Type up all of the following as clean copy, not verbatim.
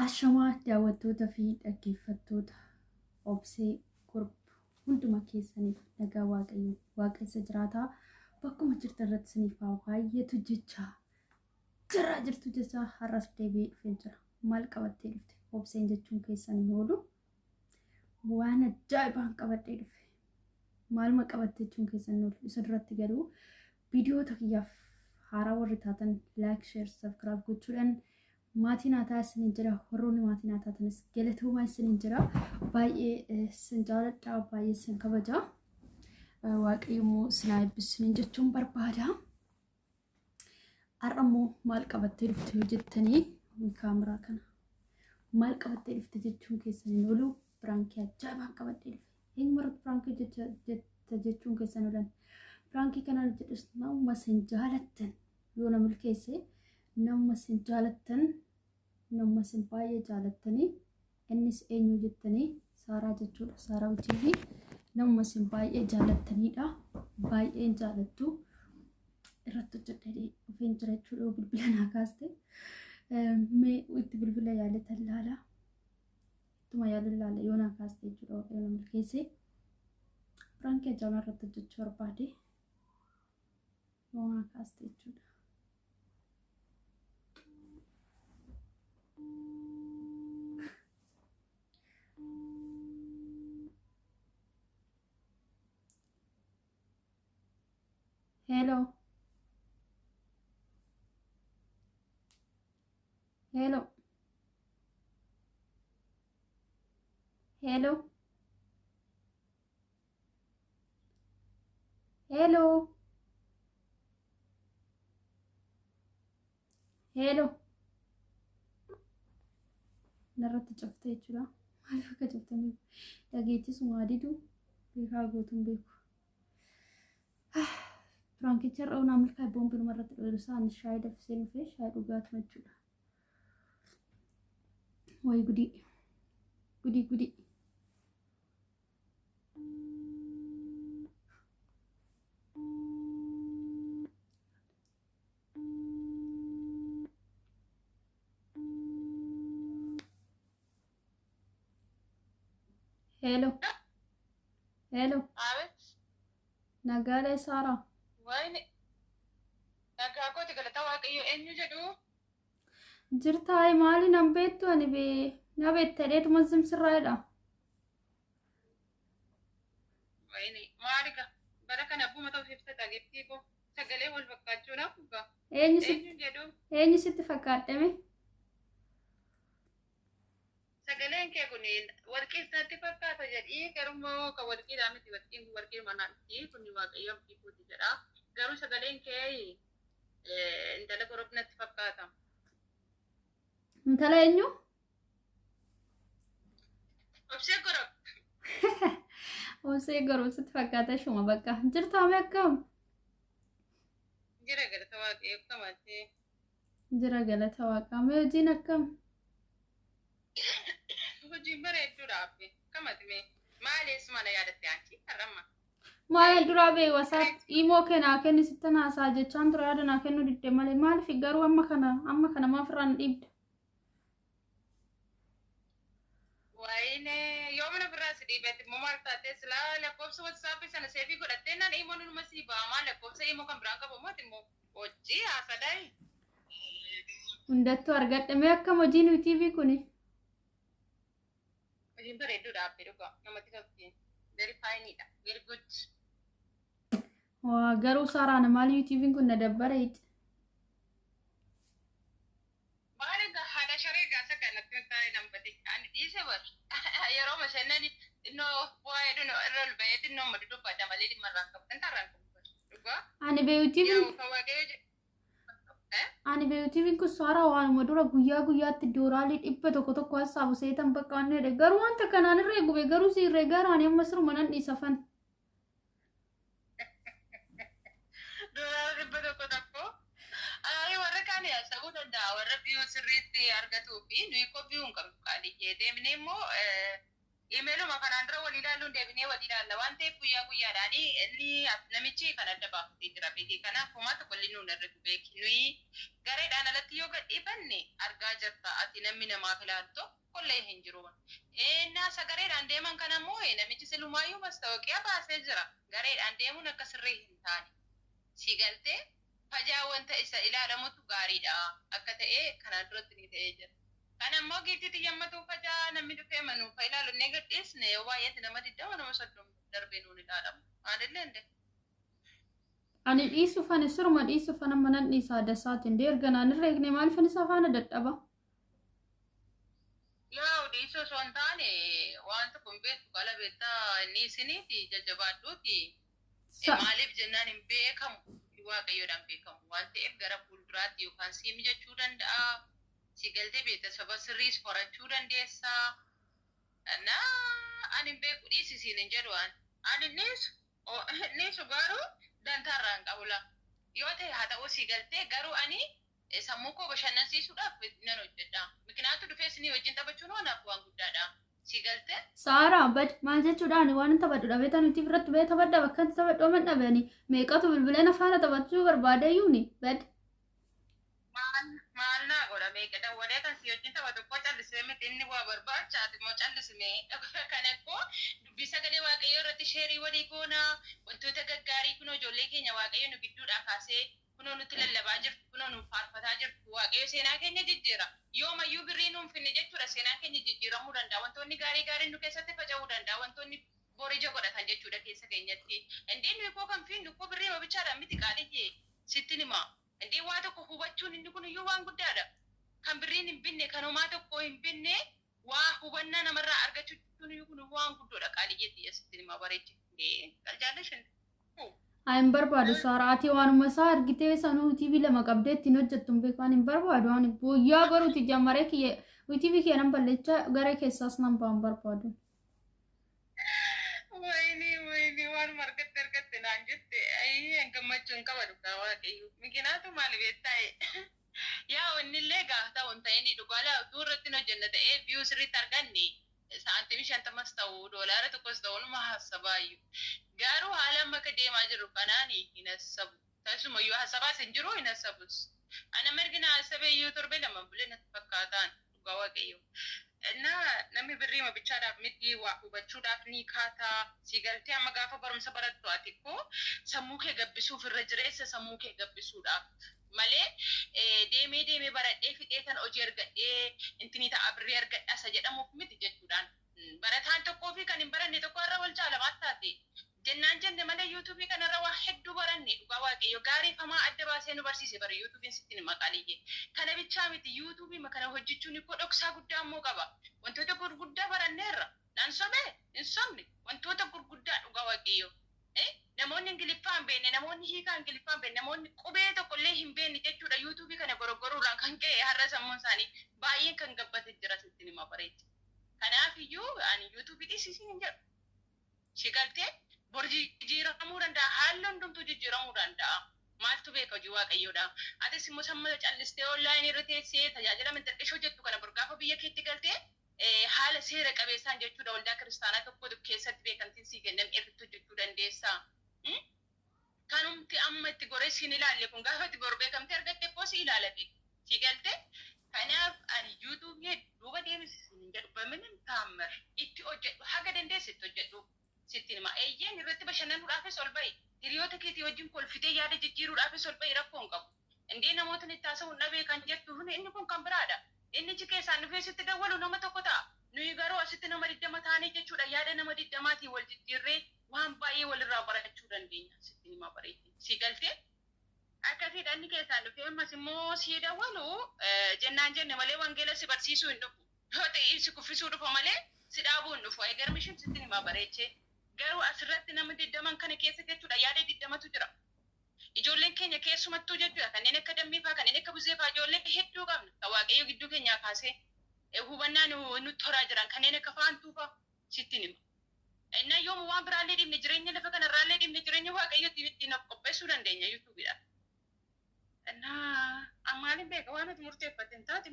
Ashamaa daawwattoota fi dhaggeeffattoota obsee gurb hunduma keessaniif nagaa waaqayyo waaqessa jiraataa bakkuma jirtan irratti isiniif haa baay'eetu jecha jirtu jecha har'as deebi'ee dhufee jira. Maal qabattee dhufte? Obseen jechuun keessan hin oolu waan ajaa'ibaan qabadhee dhufe. Maaluma qabattee jechuun keessan hin oolu isa duratti garuu viidiyoota kiyyaaf haaraa warri taatan laayik, sheer, sabskiraayib gochuudhaan maatiin haa taasisan jira. Warroonni maatiin haa taatanis galatooma isin jira. Baay'ee sin jaaladha, baay'ee sin kabaja. Waaqayyo immoo sin eebbisu jechuun barbaada. Har'a immoo maal qabattee dhufte yoo jettanii kaameraa kana maal qabattee dhufte jechuun keessan hin oolu piraankii ajaa'ibaan qabadhee dhufe. Eenyumarratti piraankii jechuun keessan oolan. Piraankii kana jedhus nama sin jaalattan yoo na milkeesse nama sin jaalattan nama sin baay'ee jaalattanii innis eenyu jettanii Saaraa jechuudha. Saaraa hojii fi nama sin baay'ee jaalattanidha. Baay'een jaalattu irratti hojjedhee dhufeen jira jechuudha. Bilbila naa kaaste mee itti bilbila yaaletan laala. Ittuma yaala laala yoo naa kaaste jechuudha. Waaqayyo na milkeesse piraankii ajaa'ibaa irratti hojjechuu barbaade yoo naa kaaste jechuudha. Hello. Hello. Hello. Hello. Hello. Narratti caftee jechuudha. Maaliif akka caftanii dhageettis maadidu beekaa gootuun beeku. Piraankii irra onaa milkaa boombii irratti dho'iru isaan shaayii dafisee dhufee shaayii dhugaatuma jechuudha. Wayi gudii. Gudii. Hello. Hello. Nagaalee Saaraa. Wayne nagaa kooti galata waaqayyo eenyu jedhu jirtaa maali nan beektu ani na beettadheetuma simsirraadha. Wayne maaliga bara kana abbuma ta'uuf ibsata geettii koo sagalee wal fakkaachuudhaaf dhugaa eenyu jedhu eenyu sitti fakkaadhame? sagaleen kee kun warqii isaatti fakkaata jedhii garummoo kan warqiidhaa miti warqii manaatti kun waaqayyo abdii kooti jedha. Garuu sagaleen kee intala gorobnatti fakkaata. Intala eenyu? Obsee gorob. Obsee gorob sitti fakkaata shuma bakka. Jirtaa mee akkam? Jira galata waaqayyo akkamattee. Jira galata waaqaa mee hojiin akkam? Hojiin bareedduudhaaf akkamatti mee maaliif mana yaadatte anchi har'amma? Maal duraa bee wasaap imoo keenaa kenni sitti naasaa jechaan ture yaada naa kennuu didde malee maaliif garuu amma kana maaf irraan dhiibda? Wayne yoo mana biraa si dhiibetti immoo maal taatee silaa lakkoofsa WhatsApp sana seefii godhattee naan imoo numa sii ba'amaa lakkoofsa imoo kan biraan qabu immoo immoo hojii haasadaayi. Hundattuu argadhe mee akkam hojiin TV kuni? Hojiin bareedduudhaaf dhugaa namatti tolti. Very fine, very good. Waa garuu Saaraan maal TV'n kun na dabbareeti. Maali haadha sharee gaasa kanatti taa'ee nambate ani dhiise bar yeroo mashannani innoo waa'ee dhunoo irra ol ba'ee xinnoo madu dubbadha malee dhimma irraan qabu kan tarraan qabu dhugaa. Ani beeyu TV'n kun Saaraa waanuma dura guyyaa guyyaatti dooraalii 100 hassaabu seetan bakka waan jedhe garuu wanta kanaan irree gube garuu si irree gaaraanii amma siruma nan dhiisafan. Dooraalii 100 warra kaan yaasabuu danda'a warra biyyoon sirriitti argatuu fi nuyi kophii hin qabnu qaali jee deemnee immoo Email ma kan andra wali lalu debine wali lalu wante kuya dani ni namichi kan adda ba tira bidi kana kuma to kulli nu narre be kinui gare dana lati yoga ibanne arga jatta ati nammi nama filatto kolle hinjiru na sagare dan deman kana mo namichi selumayu mastawaqiya ba se jira gare dan demun akasri hintani sigalte fajaa wanta isa ilaalamutu gaariidha akka ta'e kana duratti ni ta'ee jira. Kan ammoo gidditi yammatu fajaa namni dhufee manu fa ilaalu ne gadhiisne yoo baay'eetti nama diddama nama soddom darbee nuun ilaalamu. Maalillee inde. Ani dhiisu fani surma dhiisu fana manan dhiisaa dasaatiin deerganaan irra eegne maal fan isa faana dadhaba. Yaa dhiisuu osoo hin taane wanta kun beektu qala beektaa inni isiniiti jajjabaadhuuti. Maaliif jennaan hin beekamu. Waaqayyoodhaan beekamu waan ta'eef gara fuulduraatti yookaan siimi jechuu danda'a. Sigaltee beeksisa sirriis horachuu dandeessa. Ani beeku dhiisisiin hin jedhu ani neesu garuu dantaarraa hin qabula. Yoo ta'e haa ta'u sigaltee garuu ani sammuu koo bashannansiisuudhaaf nan hojjedha. Mikinaatu dhufeessinii wajjin taphachuun wanaaf waan guddaadha. Sigaltee. Saaraa bad maal jechuudhaan waan taphadhu dhabee nuti irratti bee taphadha bakka itti taphadhu man dhabani meeqatu bilbileena faana taphachuu barbaadeeyyuuni bad. Maal naa godha meeqa dawwalee kan si wajjin taphatu koo callisee miti inni waa barbaachaati moo callisime kan akkoo dubbii sagalee waaqayyoo irratti sheerii walii goona wantoota gaggaarii kunoo ijoollee keenya waaqayyo nu gidduudhaa kaasee kunoo nutti lallabaa jirtu kunoo nu faarfataa jirtu waaqayyo seenaa keenya jijjiira yoomayyuu birrii nuun finne jechuudha seenaa keenya jijjiiramuu danda'a wantoonni gaarii nu keessatti faca'uu danda'a wantoonni borija godhatan jechuudha keessa keenyatti indeen nuyi koo kan finnu koo birrii mabichaadhaan miti qaaliyyee sitti nima indeen waa tokko hubachuun inni kun iyyuu waan guddaadha kan birriin hin binne kan homaa tokko hin binne waa hubannaa namarraa argachuun iyyuu kun waan guddoodha qaaliyyee sitti nima bareechi qaljaallashin. Hin barbaadu Saaraati waanuma isaa argitee sanuu TV lama qabdee ittiin hojjettu beekaan hin barbaadu ani guyyaa baruuti jammaree kiyya TV keenan ballecha garee keessaas nan baan barbaadu. Wayni waan argatte naan jette ayyi gammachuun qaba dhugaa waaqayyo mikinaatu maal beektaa yaa onnillee gaafata wanta inni dhugaala duurratti hojjenna ta'ee view sirriitti arganne saantimii 50 ta'uu doolaara tokkos ta'uu numa haasabaayyuu. Garuu haala amma akka deemaa jiru kanaan hin hasabu. Tasumayyuu hasabaas hin jiru hin hasabus. Ana mirgina hasabeeyyuu torbe lama bulee natti fakkaataan dhugaa waaqayyo. Namni birrii mabichaadhaaf miti waa hubachuudhaaf ni kaataa. Sigaltee amma gaafa barumsa barattu ati koo sammuu kee gabbisuuf irra jireessa sammuu kee gabbisuudhaaf. Malee deemee baradhee fixee kan hojii argadhee intini ta'a birrii argadhaasa jedhamuuf miti jechuudhaan. Barataan tokkoo fi kan hin baranne tokko irra wal caalamaa taate. Jennaan jenne malee yuutuubii kanarra waa hedduu baranne dhugaa waaqayyo gaarii famaa adda baasee nu barsiise bara yuutuubiin sittiin maqaaliyyee. Kana bichaa miti yuutuubii kana hojjechuun ikkoo dhoksaa guddaa ammoo qaba. Wantoota gurguddaa baranneerra. Naan sobee hin sobne wantoota gurguddaa dhugaa waaqayyo. Namoonni Ingiliffaa hin beekne namoonni hiikaa Ingiliffaa hin beekne namoonni qubee tokkollee hin beekne jechuudha yuutuubii kana goroggoruudhaan kan ka'e har'a sammuun isaanii baay'een kan gabbate jira sittiin hima bareechi. Kanaafiyyuu ani yuutuubii dhiisisiin hin jedhu. Sigaltee borji jijjiiramuu danda'a haalli hundumtuu jijjiiramuu danda'a. Maaltu beeka hojii waaqayyoodha. Atis immoo sammuu callistee onlaayinii irra teessee tajaajila minxirqishoo jettu kana burgaafa biyya keetti galtee haala seera qabeessaan jechuudha waldaa kiristaanaa tokko keessatti beekamtiin sii kennan irratti hojjechuu dandeessa. Kanumti amma itti goreessiin ilaalle kun gaafa itti bor beekamtee argatte koo si ilaalate. Sigaltee kanaaf ani yuutuubii duuba deemsisiin jedhu baminin taammar itti hojjedhu haga dandeessitti hojjedhu. Sittiin hima eeyyeen irratti bashannanuudhaafis ol ba'i hiriyoota keetii wajjin kolfitee yaada jijjiiruudhaafis ol ba'i rakkoo hin qabu. Indee namoota itti haasa'uun dhabee kan jettu inni kun kan biraadha. Inni ci keessaan dhufee sitti dawwalu nama tokko ta'a. Nuyi garuu asitti nama 20 taanee jechuudha yaada nama 20maatiin wal jijjiirree waan baay'ee walirraa barachuu dandeenya. Sittiin hima bareetti. Si galtee akkasiidha inni keessaan dhufee ammas immoo si dawwalu jennaan jenne malee wangeela si barsiisuu hin dhufu. Yoo ta'e si kuffisuu dhufa malee si dhaabuu hin dhufu. Eegarmishin sittiin hima bareechee. Garuu asirratti nama 20 kana keessa jechuudha yaada 20tu jira. Ijoolleen keenya keessumattuu jechuudha kanneen akka dammiifaa kanneen akka buzeefaa ijoollee hedduu qabna. Kan waaqayyo gidduu keenyaa kaasee hubannaa nutti horaa jiran kanneen akka faantuufaa sittiin hima. Innaa yooma waan biraallee dhimne jireenya lafa kanarraallee dhimne jireenya waaqayyotti ittiin qopheessuu dandeenya yuutuubiidhaan. Innaa ammaaliin beeka waan nuti murteeffatte hin taate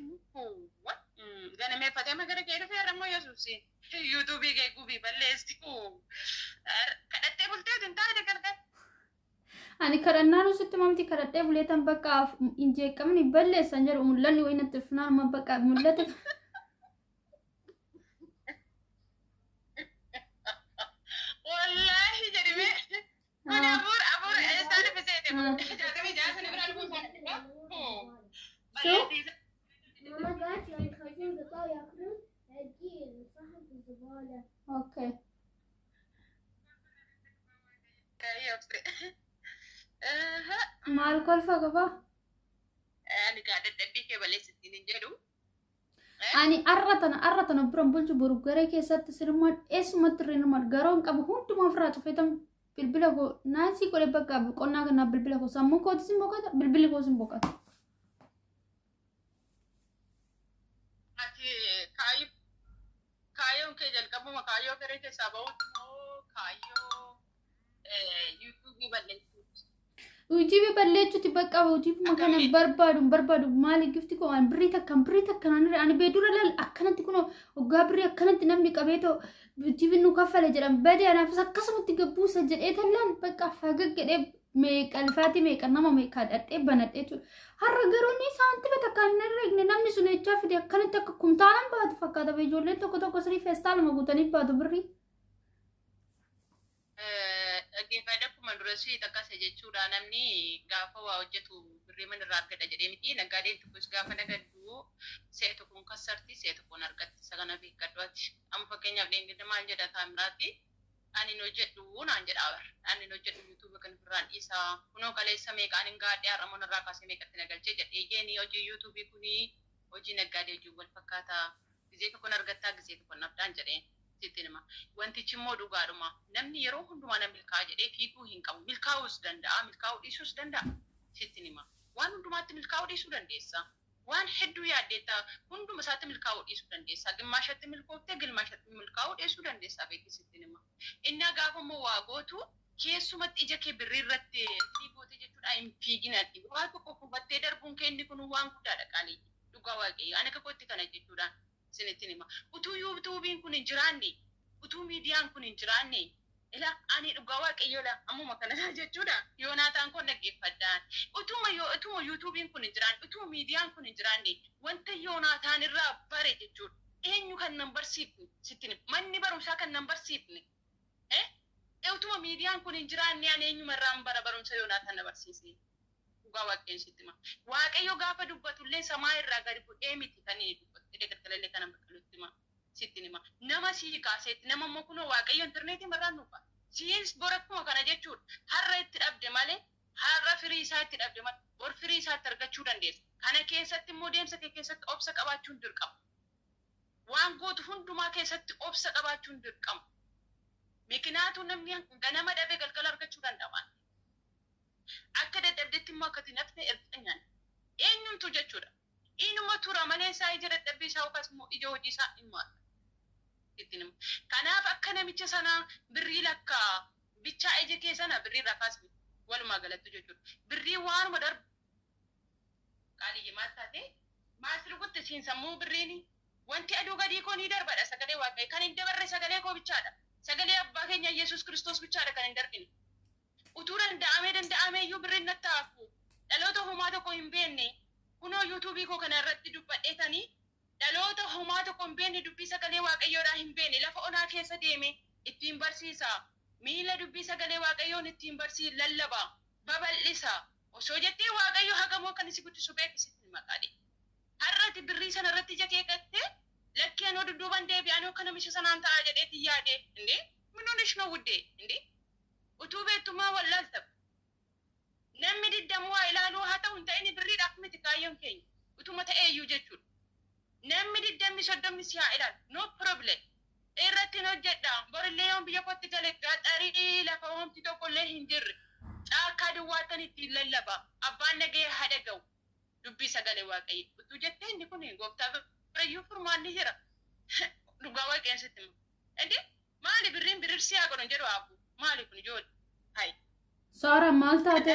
ganamee fatee magara kee dhufee rammoo yesuusi yuutuubii kee gubii balleessi kadhattee bultee hin taane gargar. Ani kadhannaan usitti mamti kadhadhee buleetan bakka hin jeeqamni balleessan jedhu mul'anni wayii natti dhufnaan amma bakka mul'ate. Wallaahi jedhime kun abuur eessaa dhufeseete jaatamii jaasani biraan buusaa balleessiisa. ماما قالت يعني خايفين قطار ياكلون هدي صاحب الزبالة. Okay. Maal kolfa qaba? Ani gaadha dadhabbii kee balleessittiin hin jedhu. Ani arratana biran bulchu boru garee keessatti sirma eessumatti rinuma garoon qabu hundumaa ofirraa cufeetan bilbila koo naasii godhe bakka qonnaa kanaa bilbila koo sammuu kootis hin boqota bilbilli koos hin boqota. Ati kaayoon kee jalqabuma kaayoo garee keessaa bahuuti moo kaayoo yuutuubii balleessuuti? Ujibi balleechuuti bakka ujibi kana barbaadu maali gifti koo an birrii takka ani beedura lal akkanatti kun hoggaa birrii akkanatti namni qabeetoo ujibi nu kaffale jedhan badee anaafis akkasumatti gabbuusa jedhee tallaan bakka fagaggedhee meeqa alfaati meeqa nama meeqa dhadhee banadhee jechuudha. Har'a garuu ni saantima takka hin herreegne namni sun echaa fide akkanatti akka kumtaanan baatu fakkaata ijoolleen tokko sirii feestaaluma guutanii baatu birrii. Dhaggeeffadha akkuma durasii takkase jechuudha namni gaafa waa hojjetu birrii manirraa argata jedhee miti naggaadeen tokkos gaafa nagaddu seetu kun kassarti seetu kun argatti isa kana beekadhu ati amma fakkeenyaaf dheengadda maal jedha taamiraati ani hin hojjedhu naan jedhaa bar ani hin hojjedhu yuutuuba kan birraan dhiisaa kunoo kaleessa meeqaan hin gaadhee har'a manirraa kaasee meeqatti nagalchee jedhee jeeni hojii yuutuubii kunii hojii naggaadee hojii wal fakkaataa gizee tokkoon argattaa gizee tokkoon nafdaan jedheen. Sittinima wantichi immoo dhugaadhuma namni yeroo hundumaa nama milkaa'aa jedhee fiiguu hin qabu milkaa'uus danda'a milkaa'uu dhiisuus danda'a sittinima waan hundumaatti milkaa'uu dhiisuu dandeessa waan hedduu yaaddeetta hunduma isaatti milkaa'uu dhiisuu dandeessa gimmaashatti milkooftee gilmaashatti milkaa'uu dhiisuu dandeessa beeki sittinima inni gaafa immoo waa gootu keessumatti ija kee birrii irratti fiigoote jechuudha hin fiiginadhi waa tokko hubattee darbuun kee inni kun waan guddaadha qaalii dhugaa waaqayyo ani kakootti kana jechuudhaan. Sinitinima utuu yuutuubiin kun hin jiraanne utuu miidiyaan kun hin jiraanne ila ani dhugaa waaqayyoodha ammuma kana jechuudha yoonaataan kun dhaggeeffadhaan utuma yuutuubiin kun hin jiraanne utuu miidiyaan kun hin jiraanne wanta yoonaataan irraa bare jechuudha eenyu kan nan barsiifne sittinima manni barumsaa kan nan barsiifne utuma miidiyaan kun hin jiraanne ani eenyuma irraan bara barumsa yoonaataan na barsiise dhugaa waaqayyo sittima waaqayyo gaafa dubbatullee samaa irraa gadi bu'ee miti kan inni dubbatu. Deeggartolee kana bakkalutti sittinima nama sii kaaseetti nama immoo kunoo waaqayyo intarneetiin barraan nuufa siis borakkuma kana jechuudha har'a itti dhabde malee har'a firii isaa itti dhabde malee bor firii isaatti argachuu dandeessa kana keessatti immoo deemsa kee keessatti obsa qabaachuun dirqama waan gootu hundumaa keessatti obsa qabaachuun dirqama mikinaatu namni ganama dhabee galgala argachuu danda'a akka dadhabdetti immoo akkati nafne erganyaan eenyumtu jechuudha. Inuma tura malee isaa ija dadhabbii isaa yookaas immoo ija hojii isaa dhimma. Kanaaf akka namicha sana birrii lakkaa bichaa ija kee sana birrii rakkaas walumaa galatti jechuudha. Birrii waanuma darbu qaaliyyi maal taate maal sirbutti siin sammuu birriini wanti aduu gadii koo ni darbadha sagalee waaqayyo kan hin dabarre sagalee koo bichaadha. Sagalee abbaa keenya Yesuus Kiristoos bichaadha kan hin darbine. Utuu danda'amee iyyuu birriin natti hafu dhaloota homaa tokko hin beekne. Kunoo yuutuubii koo kana irratti dubbadheetanii dhaloota homaa tokko hin beekne dubbii sagalee waaqayyoodhaa hin beekne lafa onaa keessa deeme ittiin barsiisa miila dubbii sagalee waaqayyoon ittiin barsiisa lallabaa babal'isa osoo jettee waaqayyo hagamoo kan isi guddisu beekisitti maqaadhe har'ati birrii sana irratti ija kee qattee lakkeen oo dudduuban deebi'anii akka namicha sanaan ta'a jedheetti yaade indee minuun ishma wuddee indee utuu beektummaa wallaalta. Namni diddamu waa ilaaluu haa ta'u hin ta'in birriidhaaf miti kaayyoon keenya utuma ta'eeyyuu jechuudha. Namni diddamni soddomni si haa ilaalu no problem irratti hojjedha borillee yoon biyya kootti galee gaxarii lafa hoomti tokkollee hin jirre caakkaa duwwaatan ittiin lallaba abbaan nagee haa dhaga'u dubbii sagalee waaqayyo utuu jettee inni kun gooftaa birayyuu furmaanni jira dhugaa waaqayyoon sitti indi maali birriin birirsi haa godhan jedhu aabbu maali kun ijoollee hayi. Saara maal taate?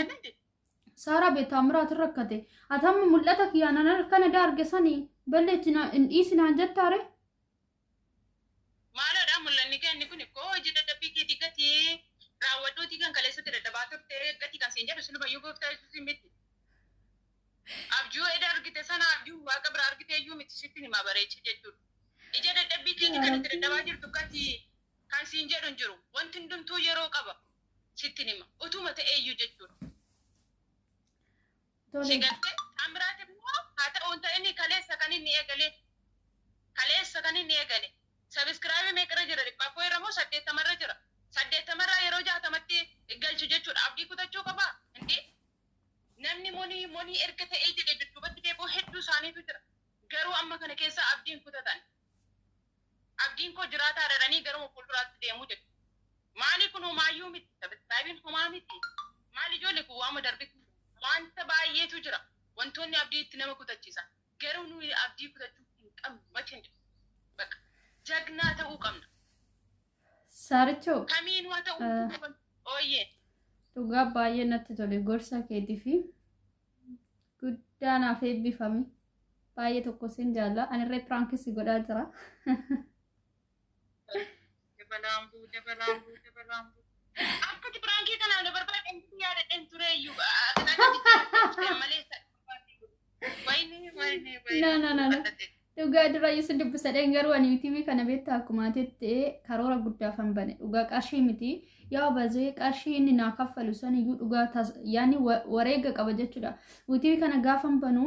Saara beekamiraat rakkate. Atamma mul'ata kiyyaanan kana darge sanii balleechina hin dhiisinaan jettaare. Maalodha mul'anni kenni kun koo hojii dadhabbii keetii gatii raawwadhuutii kan kaleessatti dadhabaa turte gatii kan siin jedhu silumayyuu gooftaa yesuus miti. Abjuu eda argite sana abjuu waaqa bira argite iyyuu miti sitti himaa bareechi jechuudha. Ija dadhabbii keetii kan itti dadhabaa jirtu gatii kan siin jedhu hin jiru. Wanti hundumtuu yeroo qaba sitti hima. Utuma ta'e iyyuu jechuudha. Sigattee Taamiraat immoo haa ta'uun ta'inni kaleessa kan inni eegale. Kaleessa kan inni eegale. Sabiskiraabii meeqarra jira dhibba afoo irra moo 80 jira. 80 yeroo 60 galchu jechuudha. Abdii kutachuu qabaa. Hindi namni monii erga ta'ee jedhee dudduubatti deeboo hedduu isaaniitu jira. Garuu amma kana keessa abdiin kutatan. Abdiin koo jiraataa dhadhanii garuu fuulduraatti deemuu jedhu. Maali kun homaayyuu miti. Sabiskiraabiin homaa miti. Maali ijoollee kun waama darbitu. Wanta baay'eetu jira. Wantoonni abdii itti nama kutachiisan. Garuu nuyi abdii kutachuu hin qabnu macha hin jiru. Bakka jagnaa ta'uu qabna. Saarichoo. Kamiin waa ta'uu qabna. Ooyyee. Dhugaa baay'ee natti tole gorsa keetii fi guddaa naaf eebbifame. Baay'ee tokko sin jaalla. Ani irree piraankiis godhaa jira. Dabalaambuu. Akkati pirankii kanaan barbaadeen yaadadheen ture iyyuu No. Dhugaa dura isin dubbisadheen garuu ani TV kana beektaa akkuma tettee karoora guddaaf hin bane. Dhugaa qarshii miti. Yaa bazee qarshii inni naa kaffalu san iyyuu dhugaa yaani wareega qaba jechuudha. TV kana gaafa hin banu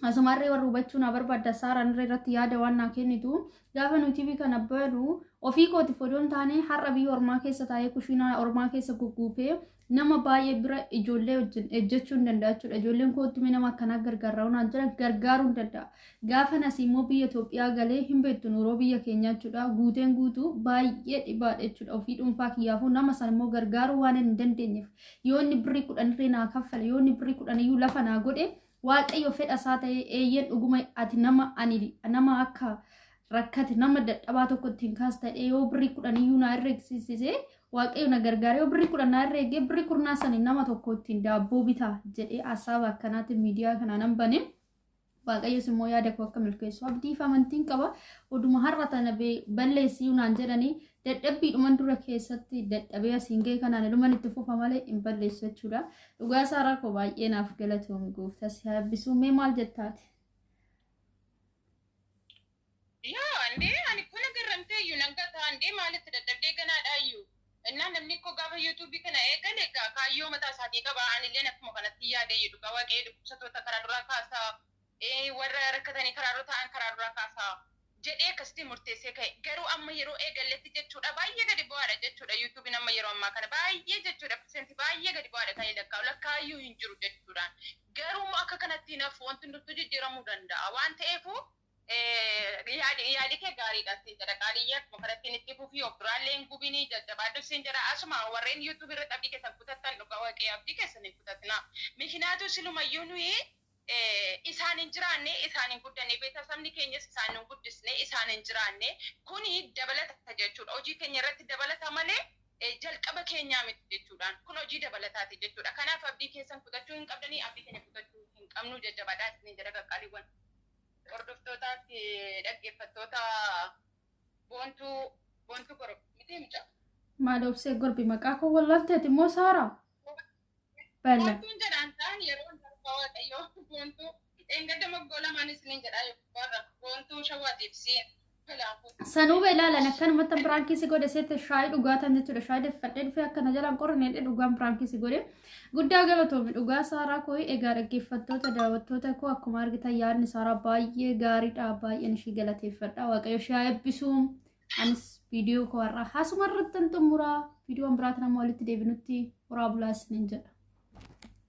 asumarree warra hubachuu na barbaadda saaraan irratti yaada waan naa kennitu gaafa nu TV kana banu ofii kooti fodoon taane har'a biyya ormaa keessa taa'ee kushiinaa ormaa keessa gugguufee nama baay'ee bira ijoollee wajjin ejjechuu hin danda'a jechuudha. Ijoolleen koottumi nama akkanaa gargaarraa waan jira gargaaruu hin danda'a. Gaafa nas immoo biyya Itoophiyaa galee hin beektu nuuroo biyya keenyaa jechuudha. Guuteen guutuu baay'ee dhibaadha jechuudha. Ofii dhuunfaa kiyyaafuu nama san immoo gargaaruu waan hin dandeenyeef yoo inni birrii 10 irree naa kaffale yoo inni birrii 10 iyyuu lafa naa godhe waaqayyo fedha isaa ta'ee eeyyeen dhuguma ati nama akka rakkate nama dadhabaa tokko ittiin kaas ta'ee yoo birrii 10 iyyuu naa herreegsisee waaqayyo na gargaare yoo birrii 10 naa herreegee birrii 10 sanii nama tokko ittiin daabboo bitaa jedhee hasaaba akkanaatiin miidiyaa kanaan hin bane waaqayyos immoo yaada koo akka milkeessu abdii fi amantiin qaba. Oduma har'a tana balleessii naan jedhanii dadhabbiidhuman dura keessatti dadhabee asiin ga'e kanaan dhuman itti fufa malee hin balleessu jechuudha. Dhugaa saaraa koo baay'ee naaf galatoomi gooftaa si habbisuu mee maal jettaati? Yaa ani kun garramtee iyyuu nan gataa andee maalitti dadhabdee ganaadhaa iyyuu. Innaan namni koo gaafa yuutuubii kana eegale kaayyoo mataa isaatii qaba. Anillee akkuma kanatti yaadee jedhu qaba. Waaqayyo dhukkubsattoota karaa duraa kaasaa. Warra rakkatanii karaa dura ta'an karaa duraa kaasaa. Jedhee akkasitti murteessee ka'e. Garuu amma yeroo eegaletti jechuudha baay'ee gadi bu'aadha jechuudha. Yuutuubiin amma yeroo ammaa kana baay'ee jechuudha. Pirsentii baay'ee gadi bu'aadha kan lakkaa'u. Lakkaayyuu hin jiru jechuudhaan. Garuu akka kanatti naaf wanti hundumtuu jijjiiramuu danda'a. Waan ta'eefu yaadi kee gaariidha siin jedha. Qaaliyyee akkuma kanatti itti fufii of duraallee hin gubinii jajjabaadhu siin jedha. Asuma warreen yuutuubii irratti abdii keessan kutattan dhugaa waaqayyo abdii keessan hin kutatina. Mikinaatu silumayyuu nuyi isaan hin jiraanne isaan hin guddanne beeksisni keenyas isaan hin guddisne isaan hin jiraanne kuni dabalata jechuudha. Hojii keenya irratti dabalata malee jalqaba keenyaa miti jechuudhaan kun hojii dabalataati jechuudha. Kanaaf abdii keessan kutachuu hin qabdanii abdii keenya kutachuu hin qabnu jajjabaadhaa isin jedha qaqqaaliiwwan. Hordoftootaaf dhaggeeffattoota boontuu koroo miti mucaa. Maal obsee gorbi maqaa koo wallaalteeti immoo Saaraa? Boontuun jedhaan ta'an yeroo waaqayyo boontuu engadda maggoolamaan isiniin jedhaa yookaan boontuu shawaatiif siin sanuuba ilaalan akkanumatti piraankiisi godhe seete shaayii dhugaatan jechuudha. Shaayii deeffadhee dhufee akkana jalaan qorreen dhugaan piraankiisi godhe guddaa galatoomi dhugaa Saaraa koo egaa dhaggeeffattoota daawwattoota koo akkuma argitan yaadni Saaraa baay'ee gaariidha. Baay'een ishii galateeffadha. Waaqayyo ishee eebbisuu. Anis viidiyoo koo har'a haasuma irratti xumuraa viidiyoon biraatti nama walitti deebinutti horaa bulaa isiniin jedha.